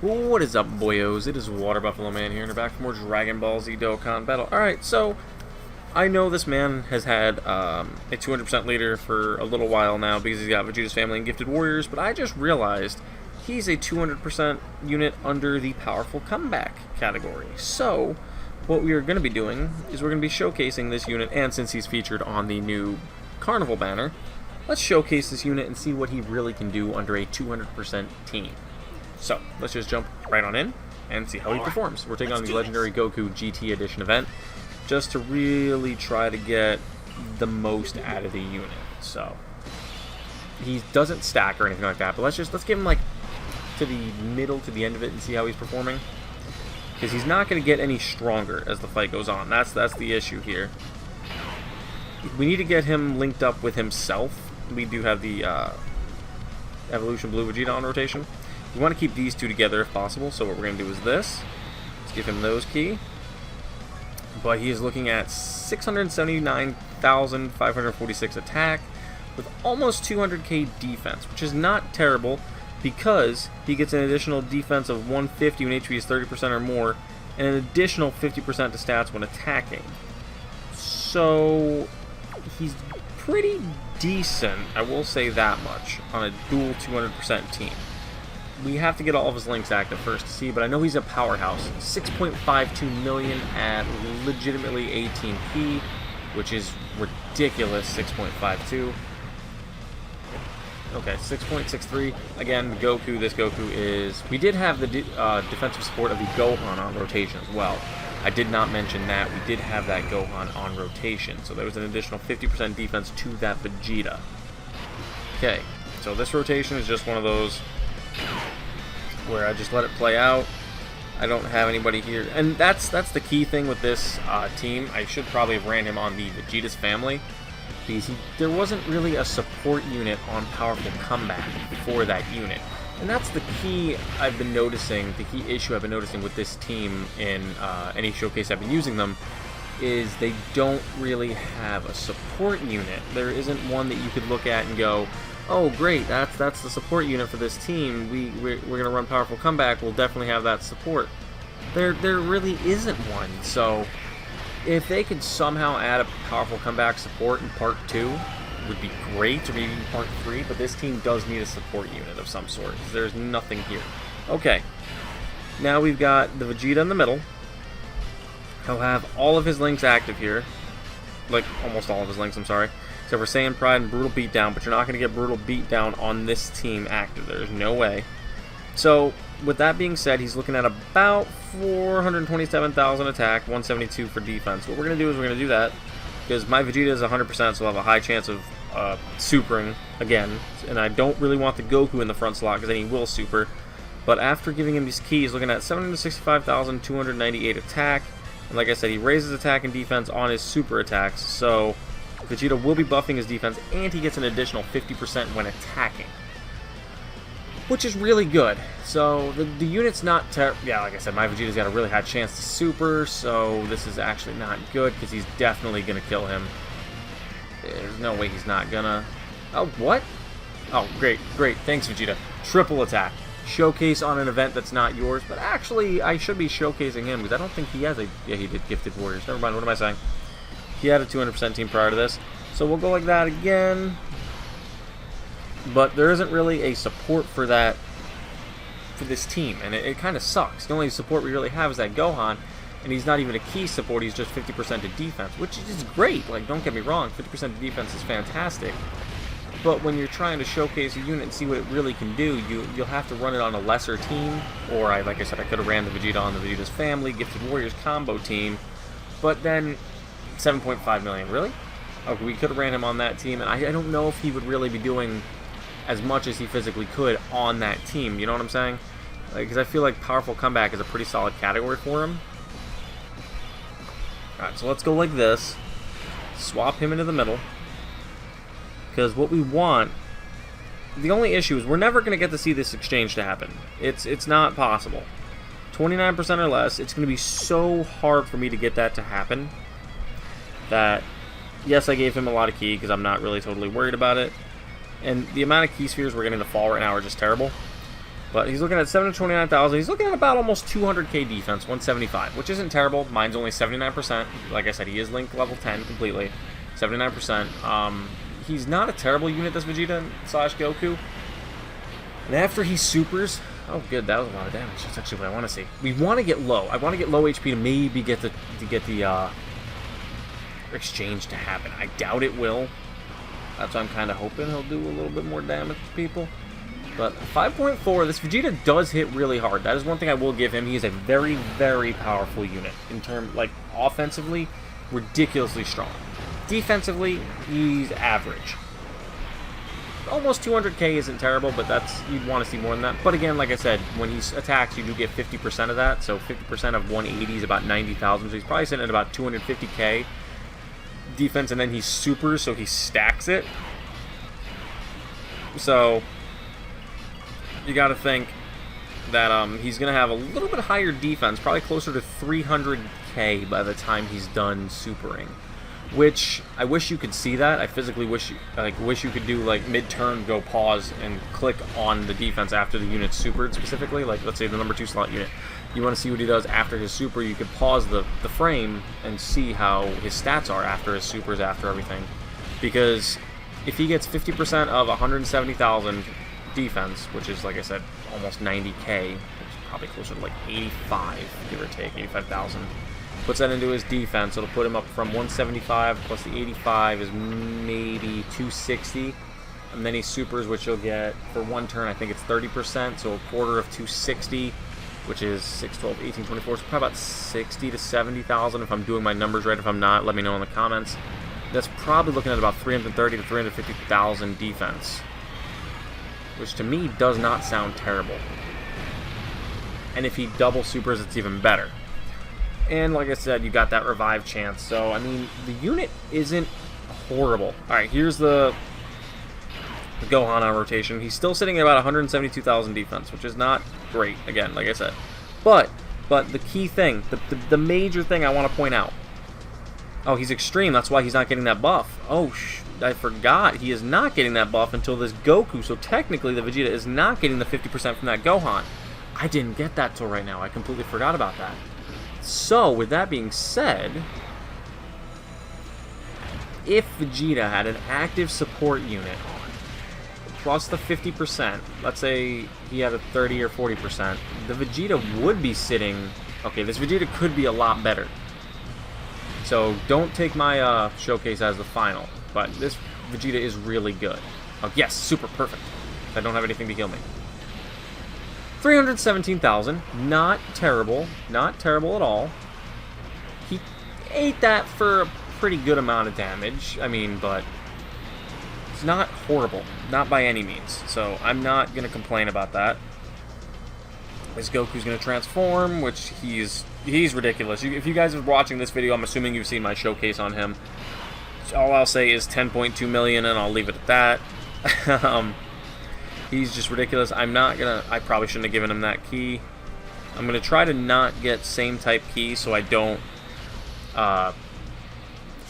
What is up, boyos? It is Water Buffalo Man here, and we're back for more Dragon Ball Z Dokkan battle. Alright, so I know this man has had a 200% leader for a little while now because he's got Vegeta's family and Gifted Warriors, but I just realized he's a 200% unit under the Powerful Comeback category. So what we are going to be doing is we're going to be showcasing this unit, and since he's featured on the new Carnival banner, let's showcase this unit and see what he really can do under a 200% team. So, let's just jump right on in and see how he performs. We're taking on the Legendary Goku GT Edition event just to really try to get the most out of the unit. So, he doesn't stack or anything like that, but let's give him like to the middle to the end of it and see how he's performing. Because he's not going to get any stronger as the fight goes on. That's the issue here. We need to get him linked up with himself. We do have the Evolution Blue Vegeta on rotation. We want to keep these two together if possible, so what we're going to do is this. Let's give him those key. But he is looking at 679,546 attack with almost 200k defense, which is not terrible because he gets an additional defense of 150 when HP is 30% or more, and an additional 50% to stats when attacking. So he's pretty decent, I will say that much, on a dual 200% team. We have to get all of his links active first to see, but I know he's a powerhouse. 6.52 million at legitimately 18p, which is ridiculous. 6.52. Okay, 6.63. Again, Goku, this Goku is... We did have the defensive support of the Gohan on rotation as well. I did not mention that. We did have that Gohan on rotation, so there was an additional 50% defense to that Vegeta. Okay, so this rotation is just one of those where I just let it play out. I don't have anybody here, and that's the key thing with this team. I should probably have ran him on the Vegeta's family because there wasn't really a support unit on Powerful Comeback for that unit, and that's the key I've been noticing. The key issue I've been noticing with this team in any showcase I've been using them is they don't really have a support unit. There isn't one that you could look at and go, oh great, that's the support unit for this team. We're gonna run Powerful Comeback. We'll definitely have that support. There really isn't one. So if they could somehow add a Powerful Comeback support in Part 2, would be great, or maybe even Part 3. But this team does need a support unit of some sort. There's nothing here. Okay, now we've got the Vegeta in the middle. He'll have all of his links active here, like almost all of his links. I'm sorry. Except for Saiyan Pride and Brutal Beatdown, but you're not going to get Brutal Beatdown on this team active. There's no way. So, with that being said, he's looking at about 427,000 attack, 172 for defense. What we're going to do is we're going to do that, because my Vegeta is 100%, so I'll have a high chance of supering again. And I don't really want the Goku in the front slot, because then he will super. But after giving him these keys, looking at 765,298 attack. And like I said, he raises attack and defense on his super attacks, so Vegeta will be buffing his defense, and he gets an additional 50% when attacking, which is really good. So the unit's not terrible. Yeah, like I said, my Vegeta's got a really high chance to super, so this is actually not good because he's definitely going to kill him. There's no way he's not gonna. Oh, what? Oh, great. Thanks, Vegeta. Triple attack. Showcase on an event that's not yours, but actually I should be showcasing him because I don't think he has a... Yeah, he did Gifted Warriors. Never mind, what am I saying? He had a 200% team prior to this. So we'll go like that again. But there isn't really a support for that, for this team, and it kind of sucks. The only support we really have is that Gohan, and he's not even a key support, he's just 50% to defense, which is great. Like, don't get me wrong, 50% to defense is fantastic. But when you're trying to showcase a unit and see what it really can do, you'll have to run it on a lesser team, or like I said, I could have ran the Vegeta on the Vegeta's family, Gifted Warriors combo team, but then 7.5 million, really? Okay, we could have ran him on that team, and I don't know if he would really be doing as much as he physically could on that team, you know what I'm saying? Because I feel like Powerful Comeback is a pretty solid category for him. Alright, so let's go like this. Swap him into the middle. Because what we want... The only issue is we're never going to get to see this exchange to happen. It's not possible. 29% or less, it's going to be so hard for me to get that to happen that, yes, I gave him a lot of key because I'm not really totally worried about it. And the amount of key spheres we're getting to fall right now are just terrible. But he's looking at 729,000. He's looking at about almost 200k defense, 175, which isn't terrible. Mine's only 79%. Like I said, he is Link level 10 completely, 79%. He's not a terrible unit, this Vegeta / Goku. And after he supers, oh good, that was a lot of damage. That's actually what I want to see. We want to get low. I want to get low HP to maybe get the exchange to happen. I doubt it will. That's why I'm kind of hoping he'll do a little bit more damage to people. But 5.4, this Vegeta does hit really hard. That is one thing I will give him. He is a very, very powerful unit. In terms, like, offensively, ridiculously strong. Defensively, he's average. Almost 200k isn't terrible, but that's, you'd want to see more than that. But again, like I said, when he attacks, you do get 50% of that. So 50% of 180 is about 90,000. So he's probably sitting at about 250k defense, and then he supers, so he stacks it. So you got to think that he's going to have a little bit higher defense, probably closer to 300k by the time he's done supering. Which I wish you could see that. I physically wish you could do like mid-turn, go pause and click on the defense after the unit's supered specifically. Like let's say the number 2 slot unit. You want to see what he does after his super. You could pause the frame and see how his stats are after his supers, after everything. Because if he gets 50% of 170,000 defense, which is, like I said, almost 90k, which is probably closer to like 85, give or take, 85,000. Puts that into his defense, it'll put him up from 175 plus the 85 is maybe 260. And then he supers, which you'll get for one turn, I think it's 30%, so a quarter of 260, which is 6, 12, 18, 24, so probably about 60 to 70,000 if I'm doing my numbers right. If I'm not, let me know in the comments. That's probably looking at about 330 to 350,000 defense, which to me does not sound terrible. And if he double supers, it's even better. And like I said, you got that revive chance. So, I mean, the unit isn't horrible. Alright, here's the Gohan on rotation. He's still sitting at about 172,000 defense, which is not great, again, like I said. But the key thing, the major thing I want to point out. Oh, he's extreme. That's why he's not getting that buff. Oh, I forgot. He is not getting that buff until this Goku. So technically, the Vegeta is not getting the 50% from that Gohan. I didn't get that till right now. I completely forgot about that. So, with that being said, if Vegeta had an active support unit plus the 50%, let's say he had a 30 or 40%, the Vegeta would be sitting... Okay, this Vegeta could be a lot better. So, don't take my showcase as the final, but this Vegeta is really good. Oh, yes, super perfect. I don't have anything to heal me. 317,000, not terrible at all. He ate that for a pretty good amount of damage, I mean, but it's not horrible, not by any means, so I'm not going to complain about that. This Goku's going to transform, which he's ridiculous. If you guys are watching this video, I'm assuming you've seen my showcase on him. All I'll say is 10.2 million, and I'll leave it at that. He's just ridiculous. I probably shouldn't have given him that key. I'm going to try to not get same type key so I don't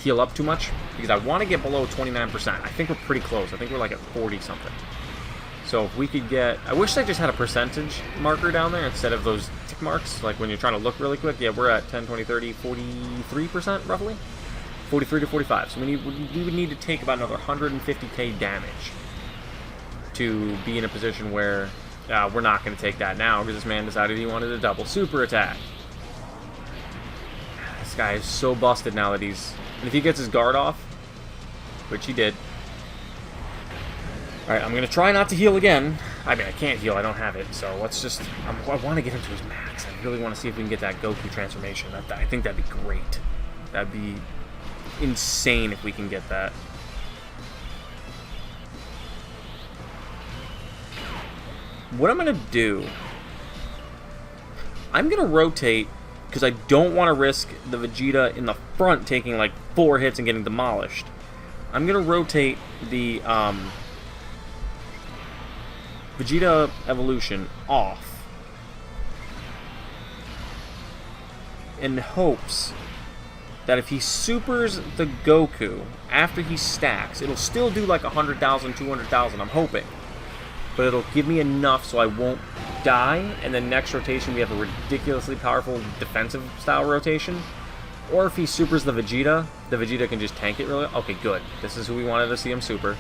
heal up too much, because I want to get below 29%. I think we're pretty close. I think we're like at 40 something. So if we could get... I wish I just had a percentage marker down there instead of those tick marks, like when you're trying to look really quick. Yeah, we're at 10, 20, 30, 43% roughly. 43 to 45. So we would need to take about another 150k damage to be in a position where we're not going to take that now, because this man decided he wanted a double super attack. This guy is so busted now that he's... And if he gets his guard off, which he did... Alright, I'm going to try not to heal again. I mean, I can't heal, I don't have it, so let's just... I want to get him to his max. I really want to see if we can get that Goku transformation. I think that'd be great. That'd be insane if we can get that. What I'm going to do, I'm going to rotate, because I don't want to risk the Vegeta in the front taking like 4 hits and getting demolished. I'm going to rotate the Vegeta evolution off in hopes that if he supers the Goku after he stacks, it'll still do like 100,000, 200,000, I'm hoping. but it'll give me enough so I won't die, and then next rotation we have a ridiculously powerful defensive style rotation. Or if he supers the Vegeta can just tank it really. Okay, good. This is who we wanted to see him super.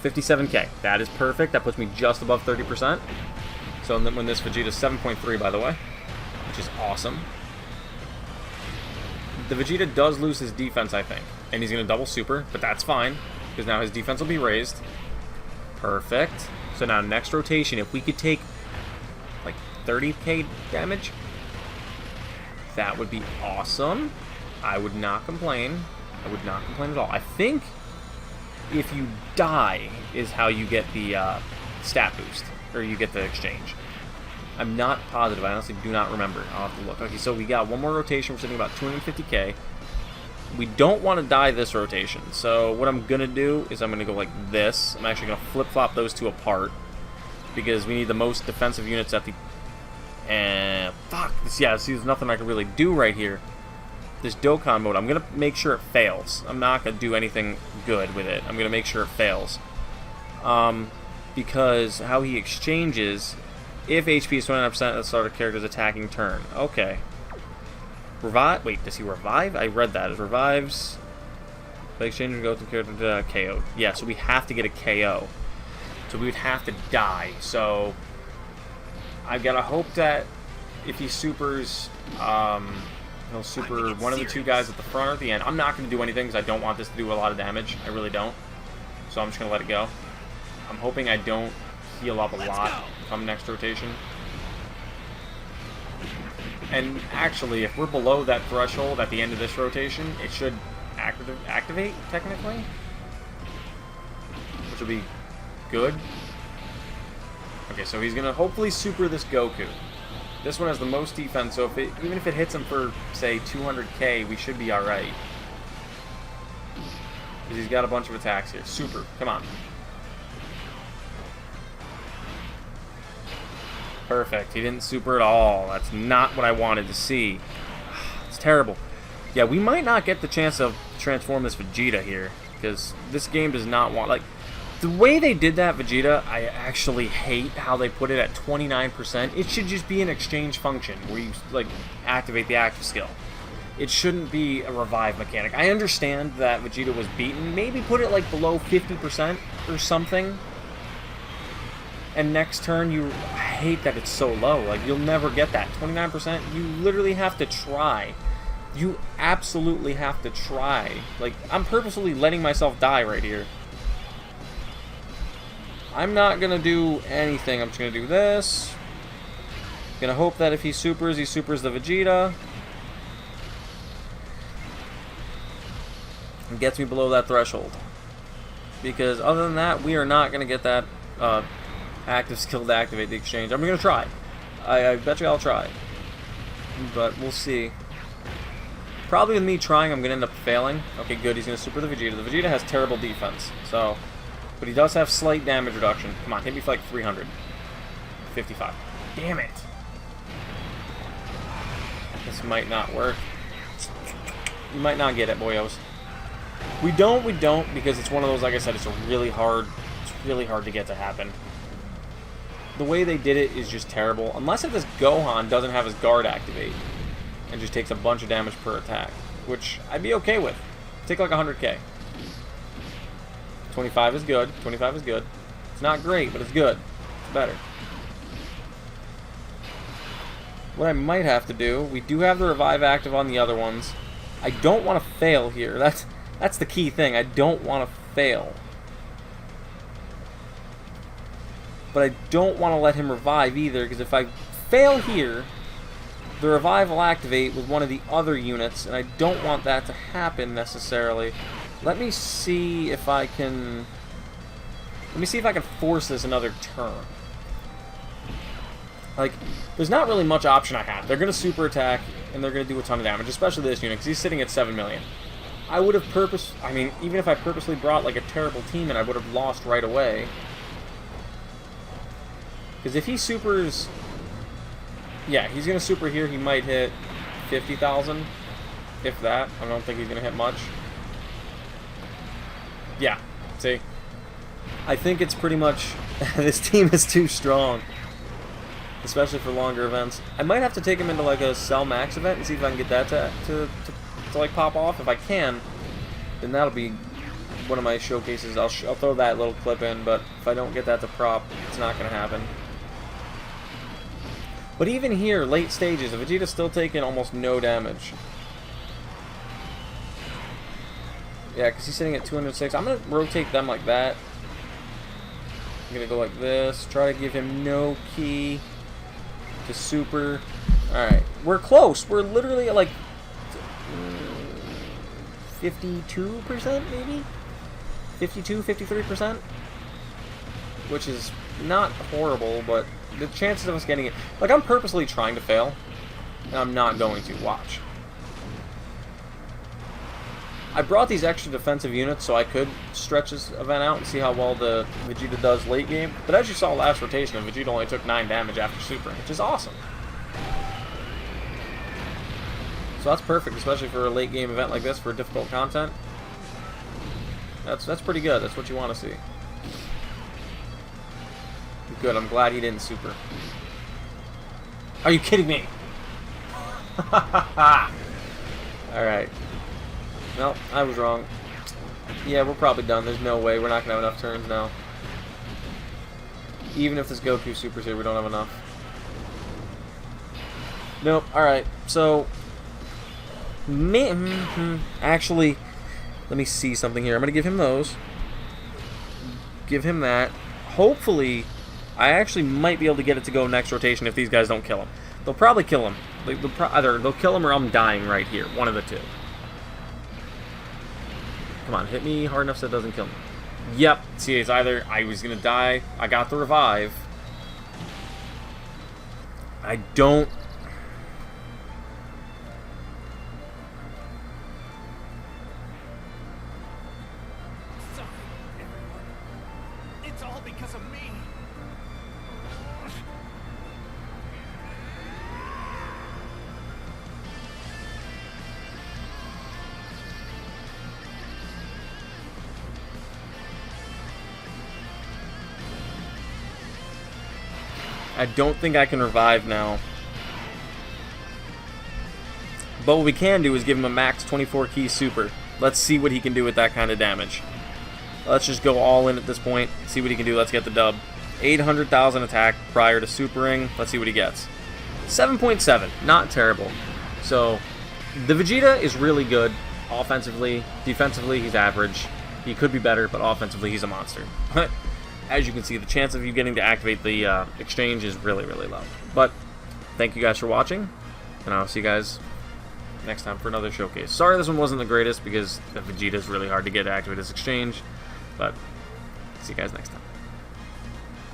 57k. That is perfect. That puts me just above 30%. So then when this Vegeta's 7.3, by the way, which is awesome. The Vegeta does lose his defense, I think. And he's going to double super, but that's fine, because now his defense will be raised. Perfect. So now next rotation, if we could take like 30k damage, that would be awesome. I would not complain. I would not complain at all. I think if you die is how you get the stat boost, or you get the exchange. I'm not positive. I honestly do not remember. I'll have to look. Okay, so we got one more rotation. We're sitting about 250k. We don't want to die this rotation. So what I'm going to do is I'm going to go like this. I'm actually going to flip-flop those two apart, because we need the most defensive units at the... And fuck this. Yeah, see, there's nothing I can really do right here. This Dokkan mode, I'm gonna make sure it fails. I'm not gonna do anything good with it. I'm gonna make sure it fails. Because how he exchanges, if HP is 29% at the start of the character's attacking turn. Okay. Revive. Wait, does he revive? I read that. It revives. The exchange will go to character to KO. Yeah, so we have to get a KO. So we would have to die. So I've got to hope that if he supers, he'll super one of the two guys at the front or at the end. I'm not going to do anything because I don't want this to do a lot of damage. I really don't. So I'm just going to let it go. I'm hoping I don't heal up a lot come next rotation. And actually, if we're below that threshold at the end of this rotation, it should activate, technically. Which will be good. Okay, so he's going to hopefully super this Goku. This one has the most defense, so even if it hits him for, say, 200k, we should be alright. Because he's got a bunch of attacks here. Super. Come on. Perfect. He didn't super at all. That's not what I wanted to see. It's terrible. Yeah, we might not get the chance to transform this Vegeta here, because this game does not want... Like, the way they did that Vegeta, I actually hate how they put it at 29%. It should just be an exchange function where you, like, activate the active skill. It shouldn't be a revive mechanic. I understand that Vegeta was beaten. Maybe put it, like, below 50% or something. And next turn, I hate that it's so low. Like, you'll never get that. 29%, you literally have to try. You absolutely have to try. Like, I'm purposely letting myself die right here. I'm not going to do anything. I'm just going to do this. Going to hope that if he supers the Vegeta. And gets me below that threshold. Because other than that, we are not going to get that active skill to activate the exchange. I'm going to try. I bet you I'll try. But we'll see. Probably with me trying, I'm going to end up failing. Okay, good. He's going to super the Vegeta. The Vegeta has terrible defense. So... But he does have slight damage reduction. Come on, hit me for like 300. 55. Damn it. This might not work. You might not get it, boyos. We don't, because it's one of those, like I said, it's really hard to get to happen. The way they did it is just terrible. Unless if this Gohan doesn't have his guard activate. And just takes a bunch of damage per attack. Which I'd be okay with. Take like 100k. 25 is good. 25 is good. It's not great, but it's good. It's better. What I might have to do, we do have the revive active on the other ones. I don't want to fail here. That's the key thing. I don't want to fail. But I don't want to let him revive either, because if I fail here, the revive will activate with one of the other units, and I don't want that to happen necessarily. Let me see if I can... Let me see if I can force this another turn. Like, there's not really much option I have. They're going to super attack, and they're going to do a ton of damage, especially this unit, because he's sitting at 7 million. I would have I mean, even if I purposely brought, like, a terrible team in, I would have lost right away. Because if he supers... Yeah, he's going to super here. He might hit 50,000, if that. I don't think he's going to hit much. Yeah, see? I think it's pretty much this team is too strong, especially for longer events. I might have to take him into like a Cell Max event and see if I can get that to like pop off. If I can, then that'll be one of my showcases. I'll throw that little clip in, but if I don't get that to prop, it's not going to happen. But even here, late stages, Vegeta's still taking almost no damage. Yeah, because he's sitting at 206. I'm going to rotate them like that. I'm going to go like this. Try to give him no key to super. Alright, we're close. We're literally at like 52% maybe? 52, 53%? Which is not horrible, but the chances of us getting it... Like, I'm purposely trying to fail, and I'm not going to. Watch. I brought these extra defensive units so I could stretch this event out and see how well the Vegeta does late game. But as you saw last rotation, Vegeta only took 9 damage after Super, which is awesome. So that's perfect, especially for a late game event like this for difficult content. That's pretty good. That's what you want to see. Good. I'm glad he didn't super. Are you kidding me? Alright. No, I was wrong. Yeah, we're probably done. There's no way. We're not going to have enough turns now. Even if this Goku supers here, we don't have enough. Nope. Alright. So... Actually, let me see something here. I'm going to give him those. Give him that. Hopefully, I actually might be able to get it to go next rotation if these guys don't kill him. They'll probably kill him. Either they'll kill him or I'm dying right here. One of the two. Come on, hit me hard enough so it doesn't kill me. Yep. See, it's either I was going to die, I got the revive. I don't... I don't think I can revive now. But what we can do is give him a max 24 key super. Let's see what he can do with that kind of damage. Let's just go all in at this point. See what he can do. Let's get the dub. 800,000 attack prior to supering. Let's see what he gets. 7.7. Not terrible. So, the Vegeta is really good. Offensively. Defensively, he's average. He could be better, but offensively, he's a monster. As you can see, the chance of you getting to activate the exchange is really, really low. But, thank you guys for watching, and I'll see you guys next time for another showcase. Sorry this one wasn't the greatest, because the Vegeta is really hard to get to activate his exchange, but see you guys next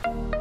time.